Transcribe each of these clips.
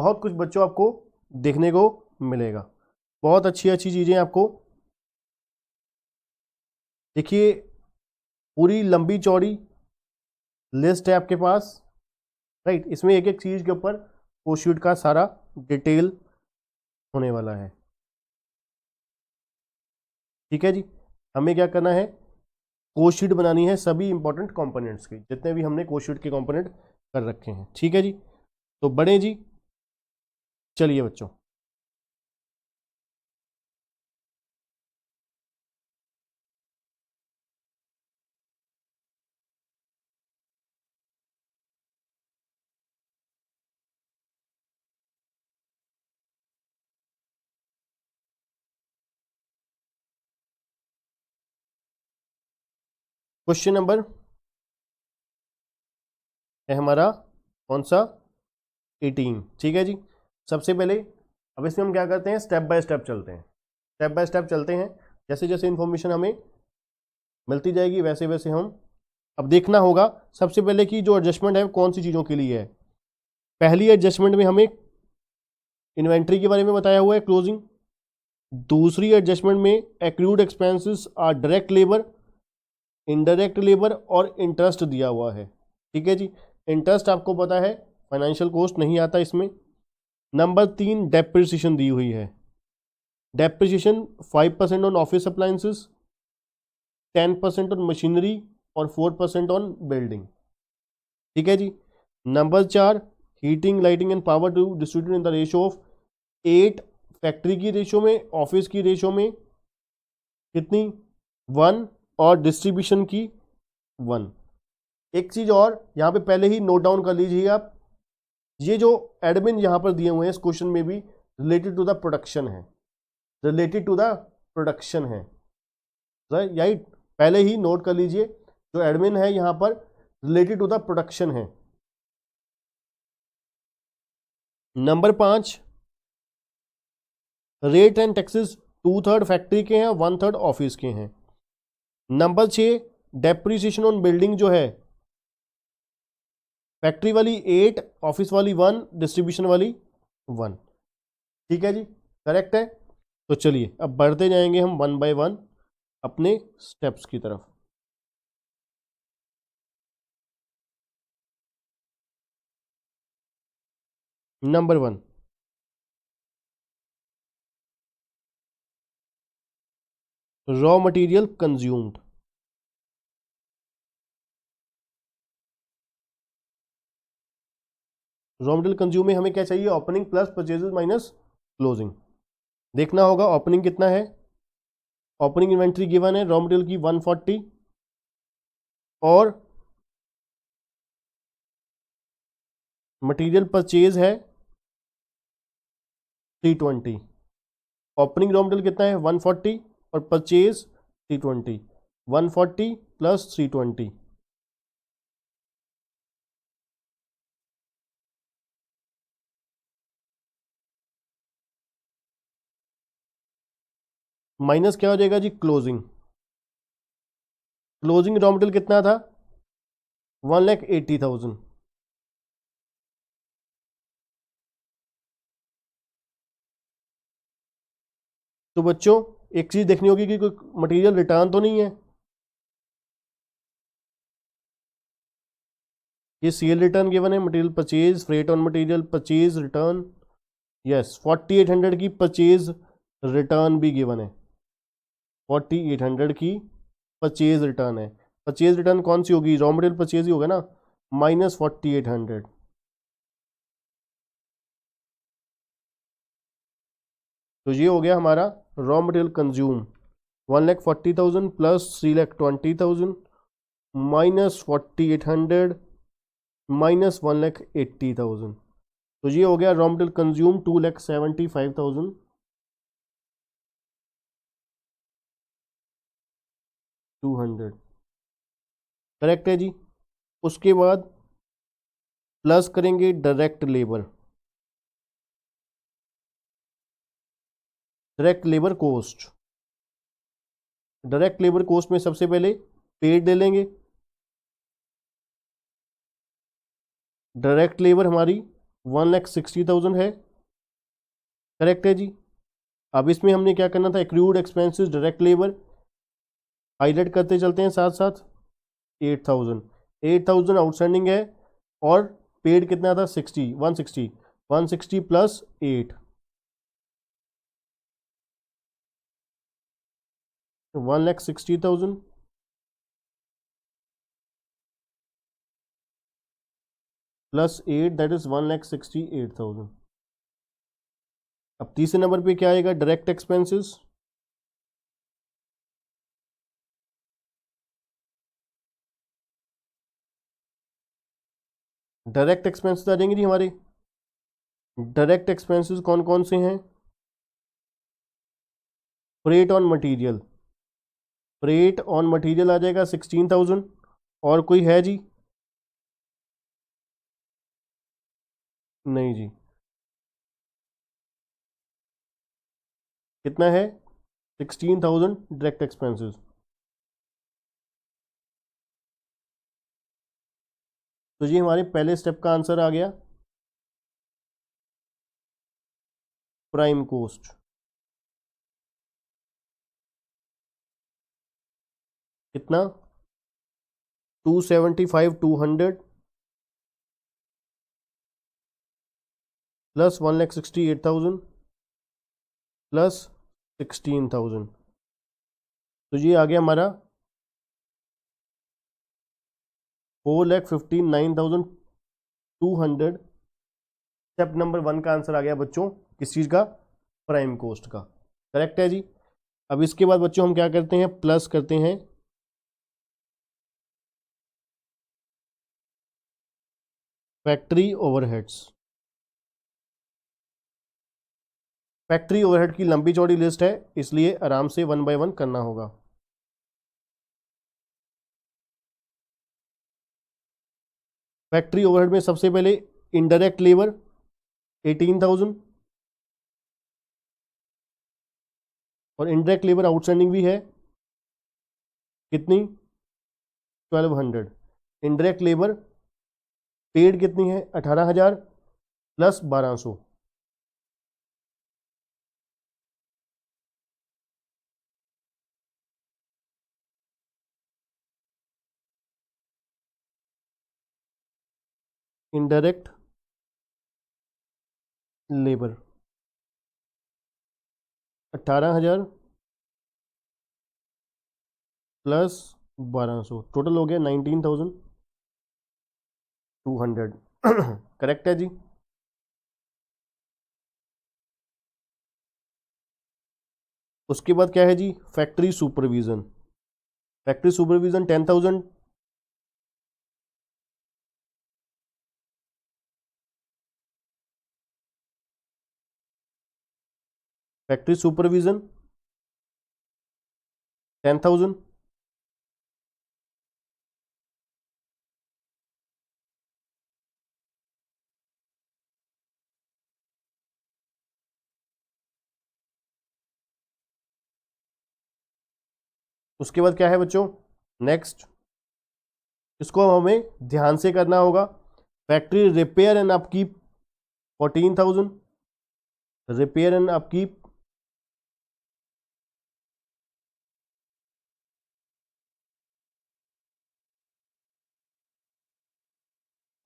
बहुत कुछ बच्चों आपको देखने को मिलेगा, बहुत अच्छी अच्छी चीज़ें आपको। देखिए पूरी लंबी चौड़ी लिस्ट है आपके पास, राइट। इसमें एक एक चीज़ के ऊपर कोर्सशीट का सारा डिटेल होने वाला है, ठीक है जी। हमें क्या करना है, कोर्सशीट बनानी है सभी इंपॉर्टेंट कंपोनेंट्स की, जितने भी हमने कोर्सशीट के कंपोनेंट कर रखे हैं, ठीक है जी। तो बड़े जी, चलिए बच्चों। क्वेश्चन नंबर है हमारा कौन सा, 18, ठीक है जी। सबसे पहले अब इसमें हम क्या करते हैं, स्टेप बाय स्टेप चलते हैं, स्टेप बाय स्टेप चलते हैं। जैसे जैसे इंफॉर्मेशन हमें मिलती जाएगी वैसे वैसे हम अब देखना होगा। सबसे पहले कि जो एडजस्टमेंट है कौन सी चीज़ों के लिए है। पहली एडजस्टमेंट में हमें इन्वेंट्री के बारे में बताया हुआ है, क्लोजिंग। दूसरी एडजस्टमेंट में accrued expenses are direct labour, indirect labour और इंटरेस्ट दिया हुआ है, ठीक है जी। इंटरेस्ट आपको पता है फाइनेंशियल कॉस्ट नहीं आता इसमें। नंबर 3 डेप्रिसिएशन दी हुई है, depreciation 5% on office appliances, 10% on machinery और 4% ऑन बिल्डिंग, ठीक है जी। Number 4 heating lighting and power to distributed in the ratio of 8, factory की रेशियो में, ऑफिस की रेशियो में कितनी 1 और डिस्ट्रीब्यूशन की 1। एक चीज और यहाँ पे पहले ही नोट डाउन कर लीजिए आप, ये जो एडमिन यहाँ पर दिए हुए हैं इस क्वेश्चन में भी रिलेटेड टू द प्रोडक्शन है, रिलेटेड टू द प्रोडक्शन है, राइट। पहले ही नोट कर लीजिए जो एडमिन है यहाँ पर रिलेटेड टू द प्रोडक्शन है। Number 5 rate and taxes 2/3 factory के हैं, 1/3 ऑफिस के हैं। नंबर 6 डेप्रिसिएशन ऑन बिल्डिंग जो है, फैक्ट्री वाली 8, ऑफिस वाली 1, डिस्ट्रीब्यूशन वाली 1, ठीक है जी, करेक्ट है। तो चलिए अब बढ़ते जाएंगे हम 1 बाय 1 अपने स्टेप्स की तरफ। Number 1, raw material consumed. Raw material consume में हमें क्या चाहिए, opening plus purchases minus closing. देखना होगा ओपनिंग कितना है, ओपनिंग इन्वेंट्री गिवन है रॉ मटेरियल की 140 और मटेरियल परचेज है 320। ओपनिंग रॉ मटेरियल कितना है 140 और परचेज 320, 140 प्लस 320 माइनस क्या हो जाएगा जी, क्लोजिंग। क्लोजिंग रॉ मटेरियल कितना था 1,80,000। तो बच्चों एक चीज देखनी होगी कि कोई मटेरियल रिटर्न तो नहीं है, ये सीएल रिटर्न गिवन है, material purchase, freight on material purchase return, yes 4800 की परचेज रिटर्न भी गिवन है, 4800 की परचेज रिटर्न है। परचेज रिटर्न कौन सी होगी, रॉ मटेरियल परचेज ही होगा ना, माइनस 4800। तो ये हो गया हमारा raw material consume 1,40,000 plus 3,20,000 minus 4800 minus 1,80,000। तो ये हो गया रॉ मटेरियल कंज्यूम 2,75,200, करेक्ट है जी। उसके बाद प्लस करेंगे direct labour, direct labour cost. Direct labour cost में सबसे पहले पेड ले लेंगे, डायरेक्ट लेबर हमारी 1,60,000 है, करेक्ट है जी। अब इसमें हमने क्या करना था, accrued expenses direct labour highlight करते चलते हैं साथ साथ। 8,000 आउटस्टैंडिंग है, और पेड कितना था, 160 प्लस 8, 1,60,000 प्लस 8, दैट इज 1,68,000। अब तीसरे नंबर पे क्या आएगा, डायरेक्ट एक्सपेंसेस। डायरेक्ट एक्सपेंसेस आ जाएंगे जी हमारे। डायरेक्ट एक्सपेंसेस कौन कौन से हैं, freight on material, freight on material आ जाएगा 16,000। और कोई है जी, नहीं जी, कितना है, 16,000 डायरेक्ट एक्सपेंसेस। तो ये हमारे पहले स्टेप का आंसर आ गया, प्राइम कॉस्ट। कितना, 275 200 प्लस 1,68,000 प्लस 16,000। तो ये आ गया हमारा 4,59,200। स्टेप नंबर 1 का आंसर आ गया बच्चों, किस चीज़ का, प्राइम कॉस्ट का, करेक्ट है जी। अब इसके बाद बच्चों हम क्या करते हैं, प्लस करते हैं फैक्ट्री ओवरहेड्स। फैक्ट्री ओवरहेड की लंबी चौड़ी लिस्ट है, इसलिए आराम से 1 बाय 1 करना होगा। फैक्ट्री ओवरहेड में सबसे पहले इनडायरेक्ट लेबर 18,000, और इनडायरेक्ट लेबर आउटस्टैंडिंग भी है, कितनी, 1,200। इनडायरेक्ट लेबर पेड कितनी है, 18,000 plus 1,200। Indirect labour 18,000 plus 1,200, total हो गया 19,200। करेक्ट है जी। उसके बाद क्या है जी, factory supervision. Factory supervision 10,000, factory supervision 10,000। उसके बाद क्या है बच्चों, नेक्स्ट, इसको हमें ध्यान से करना होगा। Factory repair and upkeep 14,000, repair and upkeep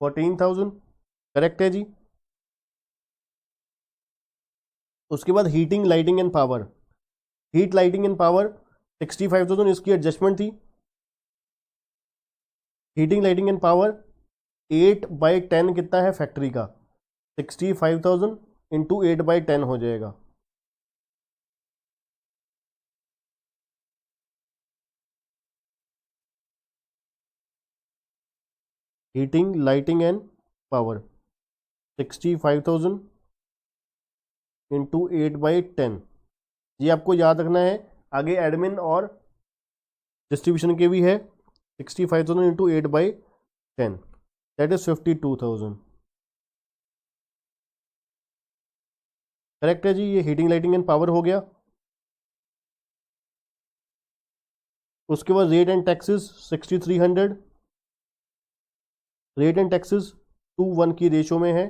14,000, correct है जी। उसके बाद heating lighting and power, heat lighting and power 65,000, इसकी एडजस्टमेंट थी। हीटिंग लाइटिंग एंड पावर 8/10 कितना है फैक्ट्री का, 65,000 इंटू 8/10 हो जाएगा। Heating lighting and power 65,000 into 8/10, ये आपको याद रखना है। आगे एडमिन और डिस्ट्रीब्यूशन के भी है, 65,000 इंटू 8/10, दैट इज 52,000, करेक्ट है जी। ये हीटिंग लाइटिंग एंड पावर हो गया। उसके बाद rate and taxes 6,300, rate and taxes 2:1 की रेशो में है,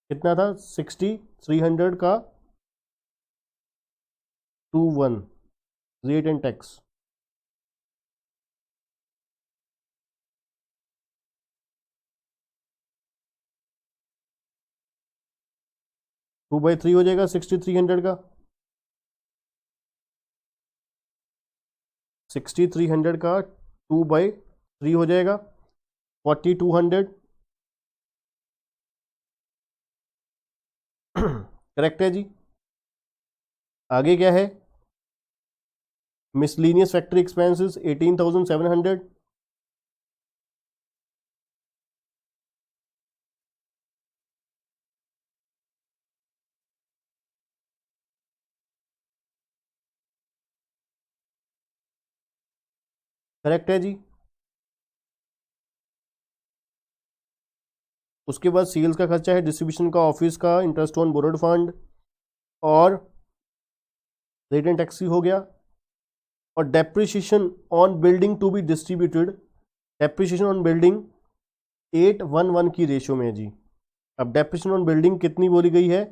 कितना था 60 300 का 2 1 rate and tax, two by three हो जाएगा 60 300 का, 60 300 का 2/3 हो जाएगा 40 200। करेक्ट है जी। आगे क्या है, मिसलीनियस फैक्ट्री एक्सपेंसेस 18,700, करेक्ट है जी। उसके बाद सेल्स का खर्चा है, डिस्ट्रीब्यूशन का, ऑफिस का, इंटरेस्ट ऑन बोरोड फंड और रेट एंड टैक्स हो गया। और depreciation on building to be distributed, depreciation on building 811 की रेशियो में है जी। अब डेप्रिसिएशन ऑन बिल्डिंग कितनी बोली गई है,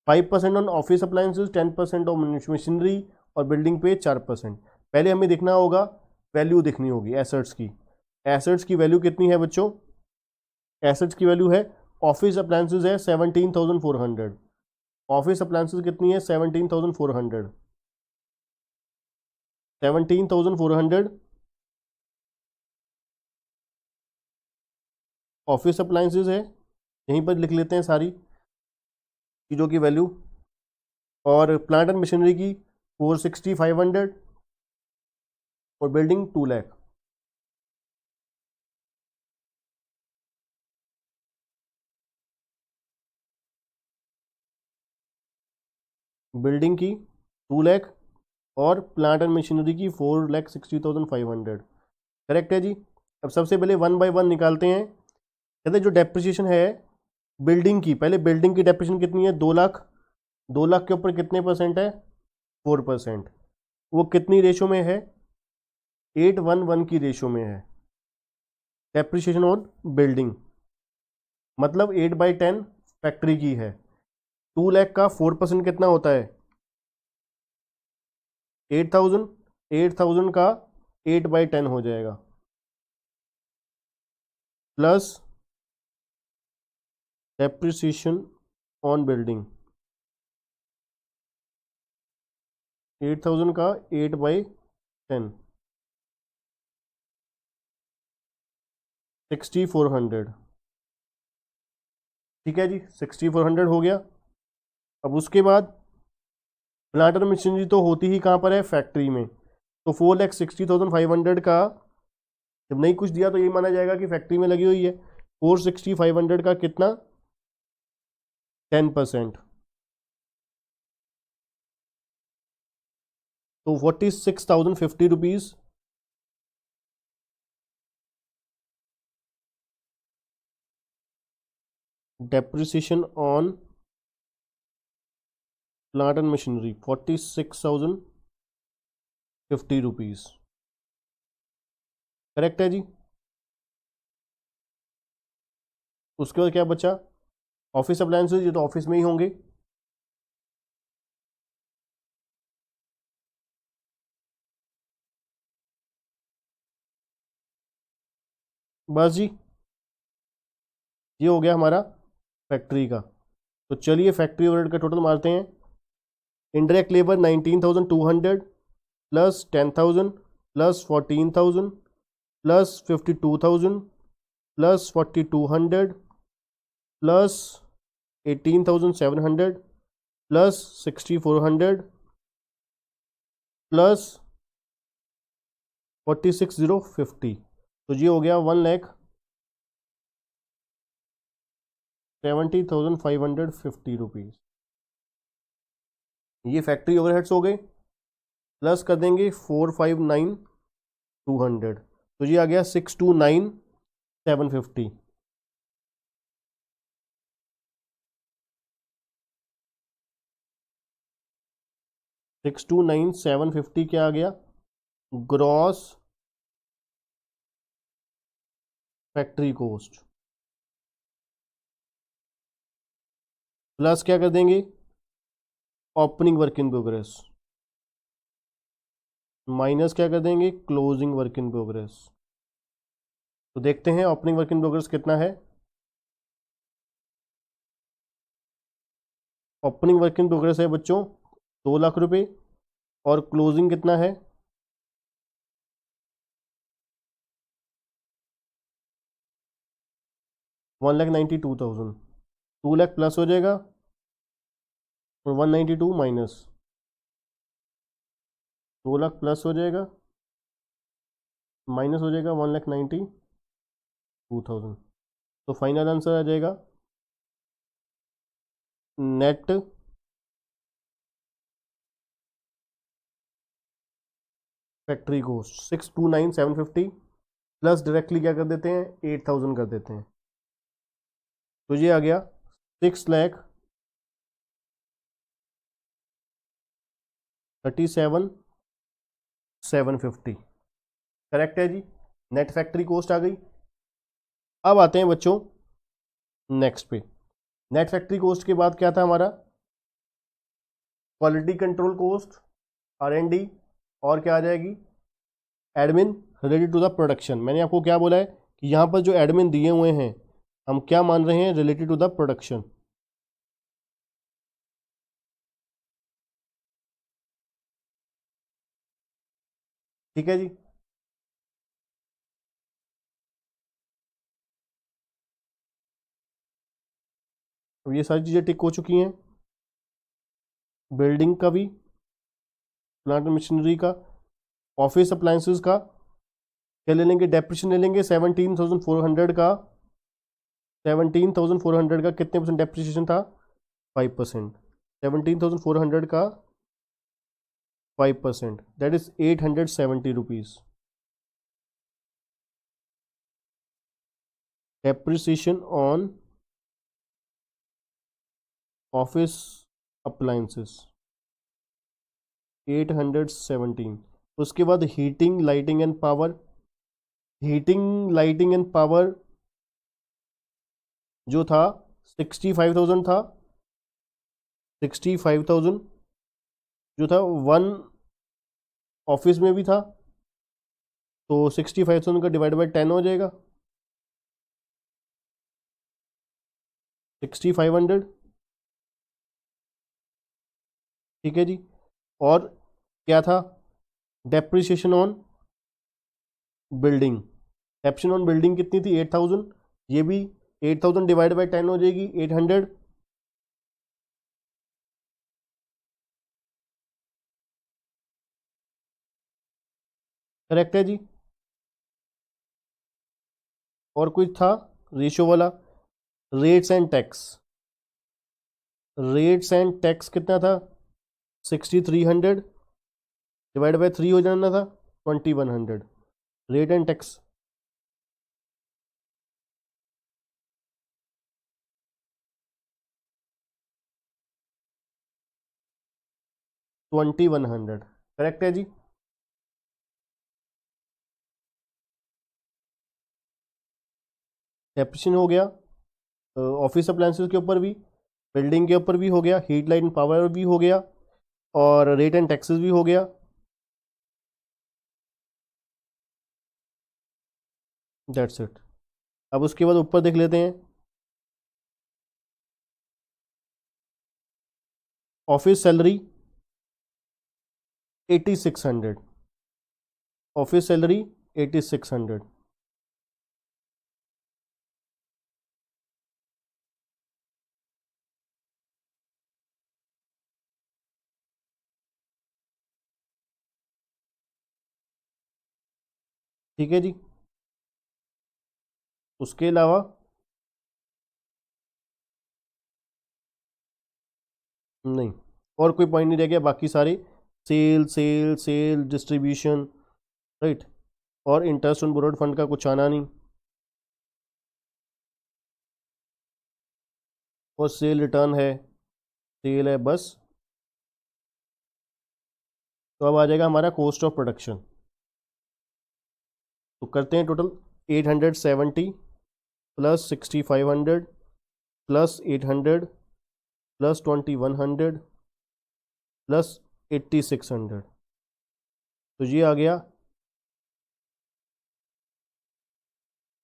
5% on office appliances, 10% on machinery और बिल्डिंग पे 4%। पहले हमें देखना होगा, वैल्यू देखनी होगी एसेट्स की। एसेट्स की वैल्यू कितनी है बच्चों, एसेट्स की वैल्यू है, ऑफिस अप्लायंसेज है 17,400, ऑफिस अप्लायंसेज कितनी है 17,400, 17,400 ऑफिस अप्लायंसेज है, यहीं पर लिख लेते हैं सारी चीज़ों की वैल्यू। और प्लांट एंड मशीनरी की 460 500 और बिल्डिंग 2 लाख। बिल्डिंग की 2 लाख और प्लांट एंड मशीनरी की 4,60,500। करेक्ट है जी। अब सबसे पहले वन बाय वन निकालते हैं। कहते हैं जो डेप्रिसिएशन है बिल्डिंग की, पहले बिल्डिंग की डेप्रिसिएशन कितनी है 2 लाख, 2 लाख के ऊपर कितने परसेंट है 4%, वो कितनी रेशो में है 811 की रेशो में है डेप्रिसिएशन ऑन बिल्डिंग, मतलब 8/10 फैक्ट्री की है। 2 लाख का 4% कितना होता है 8,000, 8,000 का 8/10 हो जाएगा प्लस डेप्रिसिएशन ऑन बिल्डिंग 8,000 का 8/10 6,400। ठीक है जी, 6,400 हो गया। अब उसके बाद प्लांट और मशीनरी तो होती ही कहाँ पर है फैक्ट्री में, तो 4,60,500 का जब नहीं कुछ दिया तो ये माना जाएगा कि फैक्ट्री में लगी हुई है। 460,500 का कितना 10%, तो 46,050 rupees depreciation on plant and machinery 46,050 rupees. Correct है जी। उसके बाद क्या बचा, ऑफिस अप्लायंसेज, ये तो ऑफिस में ही होंगे। बस जी, ये हो गया हमारा फैक्ट्री का। तो चलिए फैक्ट्री ओवरहेड का टोटल मारते हैं। Indirect labour 19,200 plus 10,000 plus 14,000 plus 52,000 plus 4,200 plus 18,700 plus 6,400 plus 46,050, तो ये हो गया 1,70,550 रुपीज़। ये फैक्ट्री ओवरहेड्स हो गए, प्लस कर देंगे 459,200, तो ये आ गया 629,750। 629,750 क्या आ गया ग्रॉस फैक्ट्री कॉस्ट। प्लस क्या कर देंगे, opening work in progress, minus क्या कर देंगे, क्लोजिंग वर्क इन प्रोग्रेस। तो देखते हैं ओपनिंग वर्क इन प्रोग्रेस कितना है। ओपनिंग वर्क इन प्रोग्रेस है बच्चों 2 लाख रुपए, और क्लोजिंग कितना है, 1,92,000। 2 लाख प्लस हो जाएगा और 192 माइनस, 2 लाख प्लस हो जाएगा, माइनस हो जाएगा 1,92,000। तो फाइनल आंसर आ जाएगा net factory cost 629,750 plus directly क्या कर देते हैं, 8,000 कर देते हैं। तो ये आ गया 6,37,750। करेक्ट है जी, नेट फैक्ट्री कॉस्ट आ गई। अब आते हैं बच्चों नेक्स्ट पे। नेट फैक्ट्री कॉस्ट के बाद क्या था हमारा, क्वालिटी कंट्रोल कॉस्ट, R&D, और क्या आ जाएगी, admin related to the production. मैंने आपको क्या बोला है कि यहाँ पर जो एडमिन दिए हुए हैं हम क्या मान रहे हैं, रिलेटेड टू द प्रोडक्शन। ठीक है जी। अब ये सारी चीज़ें टिक हो चुकी हैं, बिल्डिंग का भी, प्लांट एंड मशीनरी का, ऑफिस अप्लायंसेस का क्या ले लेंगे, डेप्रिसिएशन ले लेंगे 17,400 का। 17,400 का कितने परसेंट डेप्रिसिएशन था, 5%। 17,400 का 5%, that is 870 rupees depreciation on office appliances 817। उसके बाद heating lighting and power, heating lighting and power जो था 65,000 था, 65,000 जो था वन ऑफिस में भी था, तो 65,000 का डिवाइड बाई 10 हो जाएगा 6,500। ठीक है जी। और क्या था, depreciation on building, depreciation on building कितनी थी, 8,000, ये भी 8,000 डिवाइड बाई 10 हो जाएगी 800। करेक्ट है जी। और कुछ था रेशियो वाला, rates and tax, rates and tax कितना था, 6,300 डिवाइड बाई 3 हो जाना था 2,100, रेट एंड टैक्स। $2,100 करेक्ट है जी। डेप्रिसिएशन हो गया ऑफिस अप्लायंसेस के ऊपर भी, बिल्डिंग के ऊपर भी हो गया, हीट लाइट एंड पावर भी हो गया, और रेट एंड टैक्सेस भी हो गया। That's it. अब उसके बाद ऊपर देख लेते हैं, ऑफिस सैलरी 8,600, ऑफिस सैलरी 8,600। ठीक है जी। उसके अलावा नहीं, और कोई पॉइंट नहीं रह गया, बाकी सारे sale sale sale distribution, right, और इंटरेस्ट ऑन बोरोड फंड का कुछ आना नहीं, और सेल रिटर्न है, सेल है बस। तो अब आ जाएगा हमारा कॉस्ट ऑफ प्रोडक्शन। तो करते हैं total, 870 plus 6,500 plus 800 plus 2100 plus 8600, तो ये आ गया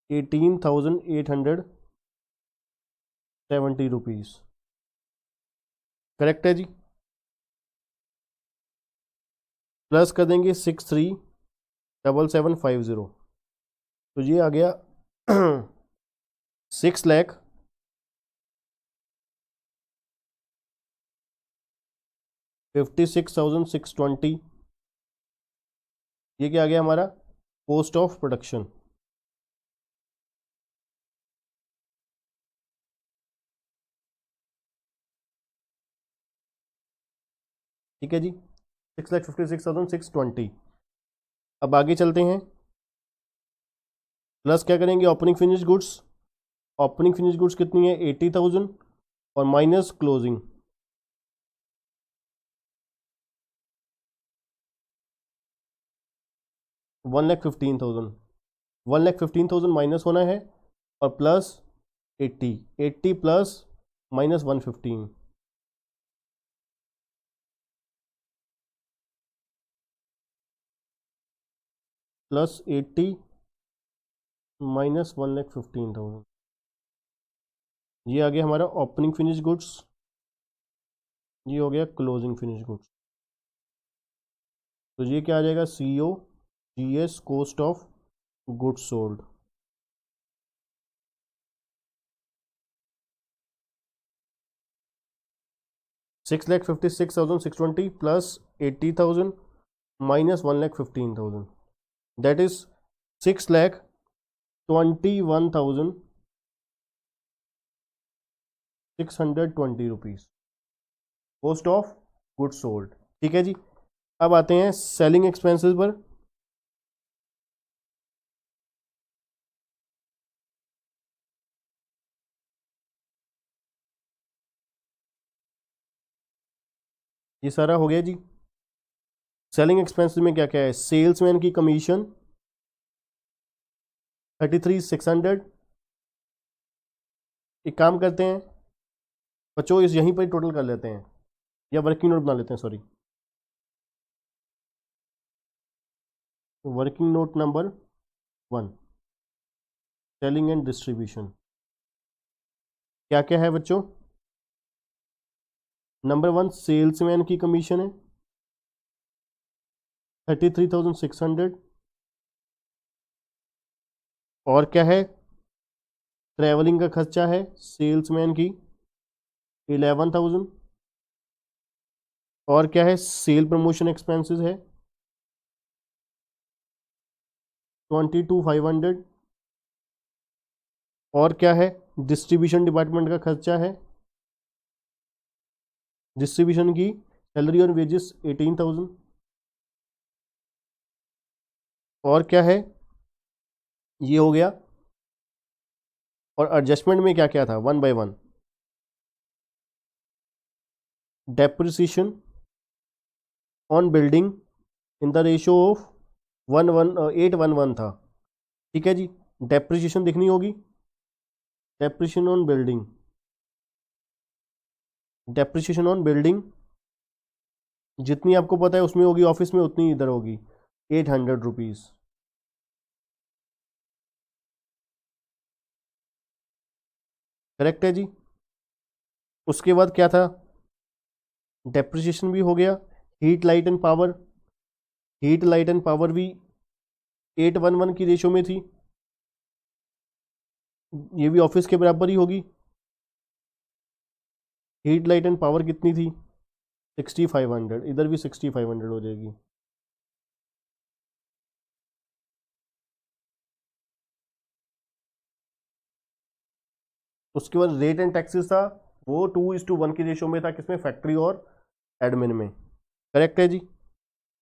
18,870 रुपीज़। करेक्ट है जी। प्लस कर देंगे 637750, तो ये आ गया 6,56,620। ये क्या आ गया हमारा कॉस्ट ऑफ प्रोडक्शन। ठीक है जी, 6,56,620। अब आगे चलते हैं, प्लस क्या करेंगे opening finish goods. Opening finish goods कितनी है 80,000 और माइनस क्लोजिंग 1,15,000। 1,15,000 माइनस होना है और plus 80 plus minus 115, plus 80 minus 1,15,000, ये आ गया हमारा ओपनिंग फिनिश गुड्स, ये हो गया क्लोजिंग फिनिश गुड्स। तो ये क्या आ जाएगा CO GS cost of goods sold. $6,56,620 plus 80,000 minus 1,15,000, that is 6,21,620 rupees cost of goods sold. ठीक है जी। अब आते हैं सेलिंग एक्सपेंसेस पर। ये सारा हो गया जी। सेलिंग एक्सपेंसेस में क्या क्या है, सेल्समैन की कमीशन 33,600। एक काम करते हैं बच्चों, इस यहीं पर टोटल कर लेते हैं या वर्किंग नोट बना लेते हैं, sorry working note number 1, selling and distribution. क्या क्या है बच्चों, नंबर 1 सेल्समैन की कमीशन है 33,600, और क्या है ट्रैवलिंग का खर्चा है सेल्समैन की 11,000, और क्या है सेल प्रमोशन एक्सपेंसेस है 22,500, और क्या है डिस्ट्रीब्यूशन डिपार्टमेंट का खर्चा है, डिस्ट्रीब्यूशन की सैलरी और वेजेस 18,000, और क्या है ये हो गया। और एडजस्टमेंट में क्या क्या था, 1 by 1, depreciation on building in the ratio of 811 था। ठीक है जी, डेप्रिसिएशन दिखनी होगी, depreciation on building, depreciation on building जितनी आपको पता है उसमें होगी ऑफिस में, उतनी इधर होगी 800 रुपीज़। करेक्ट है जी। उसके बाद क्या था, डेप्रिसिएशन भी हो गया, heat light and power, heat light and power भी 811 की रेशियो में थी, ये भी ऑफिस के बराबर ही होगी। हीट लाइट एंड पावर कितनी थी 6,500, इधर भी 6,500 हो जाएगी। उसके बाद रेट एंड टैक्सेस था, वो 2:1 की रेशियो में था, किसमें फैक्ट्री और एडमिन में। करेक्ट है जी।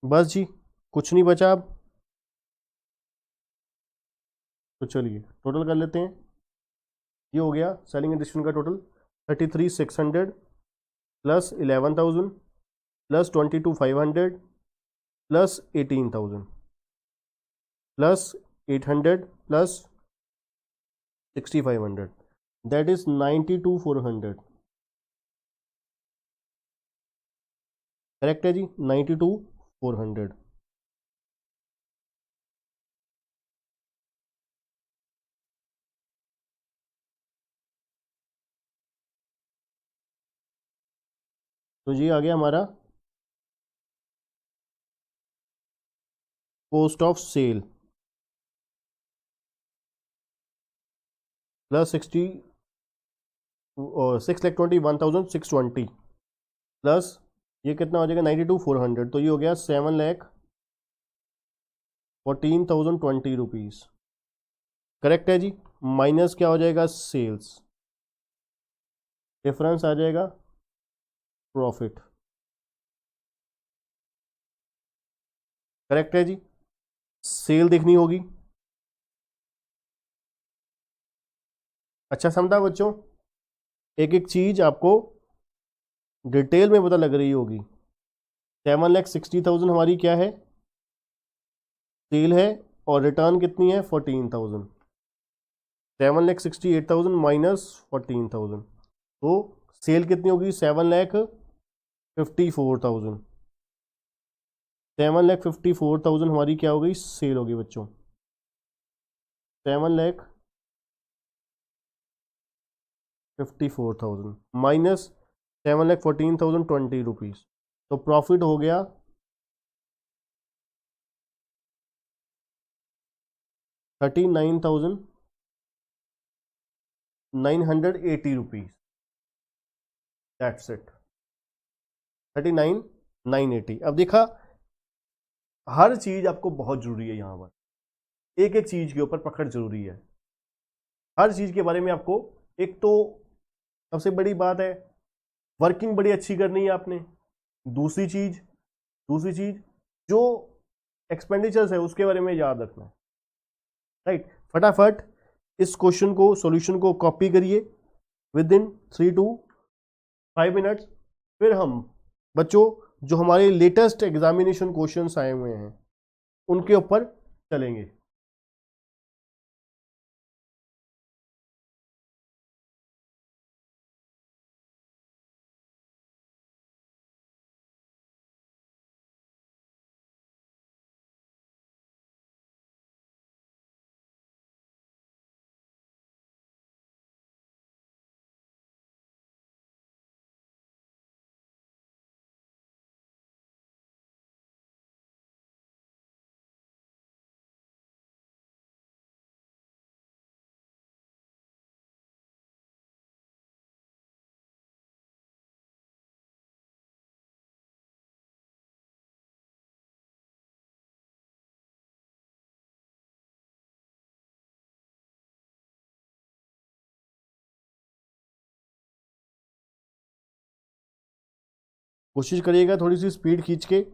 बस जी, कुछ नहीं बचा अब, तो चलिए टोटल कर लेते हैं। ये हो गया सेलिंग एंड डिस्ट्रीब्यूशन का total 33,600 plus 11,000 plus 22,500 plus 18,000 plus 800 plus 6,500, that is 92,400। Correct है जी, 92,400। तो जी आ गया हमारा cost of sale plus 6,21,620 plus ये कितना हो जाएगा 92,400, तो ये हो गया 7,14,020 रुपीज़। करेक्ट है जी। माइनस क्या हो जाएगा सेल्स, डिफरेंस आ जाएगा प्रॉफिट। करेक्ट है जी। सेल देखनी होगी। अच्छा समझा बच्चों, एक एक चीज आपको डिटेल में पता लग रही होगी। 7,60,000 हमारी क्या है सेल है, और रिटर्न कितनी है 14,000। 7,68,000 माइनस 14,000, तो सेल कितनी होगी 7,54,000। 7,54,000 हमारी क्या हो गई सेल होगी बच्चों। 7,54,000 माइनस 7,14,020 रुपीज़, तो प्रॉफिट हो गया 39,980 रुपीज़। That's it, 39,980। अब देखा, हर चीज आपको बहुत जरूरी है यहाँ पर, एक एक चीज के ऊपर पकड़ जरूरी है। हर चीज के बारे में आपको, एक तो सबसे बड़ी बात है वर्किंग बड़ी अच्छी करनी है आपने। दूसरी चीज जो एक्सपेंडिचर्स है उसके बारे में याद रखना है। राइट, फटाफट इस क्वेश्चन को सॉल्यूशन को कॉपी करिए विद इन 3 to 5 मिनट्स। फिर हम बच्चों जो हमारे लेटेस्ट एग्जामिनेशन क्वेश्चंस आए हुए हैं उनके ऊपर चलेंगे। कोशिश करिएगा थोड़ी सी स्पीड खींच के।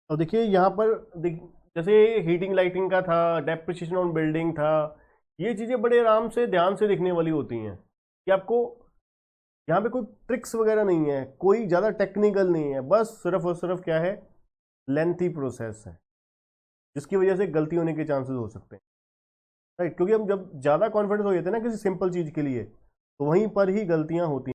अब देखिए यहाँ पर जैसे हीटिंग लाइटिंग का था, डेप्रिसिएशन ऑन बिल्डिंग था, ये चीज़ें बड़े आराम से ध्यान से दिखने वाली होती हैं कि आपको यहाँ पे कोई ट्रिक्स वगैरह नहीं है, कोई ज़्यादा टेक्निकल नहीं है, बस सिर्फ और सिर्फ क्या है लेंथी प्रोसेस है जिसकी वजह से गलती होने के चांसेस हो सकते हैं। राइट, क्योंकि हम जब ज़्यादा कॉन्फिडेंस हो जाते हैं ना किसी सिंपल चीज़ के लिए तो वहीं पर ही गलतियाँ होती हैं।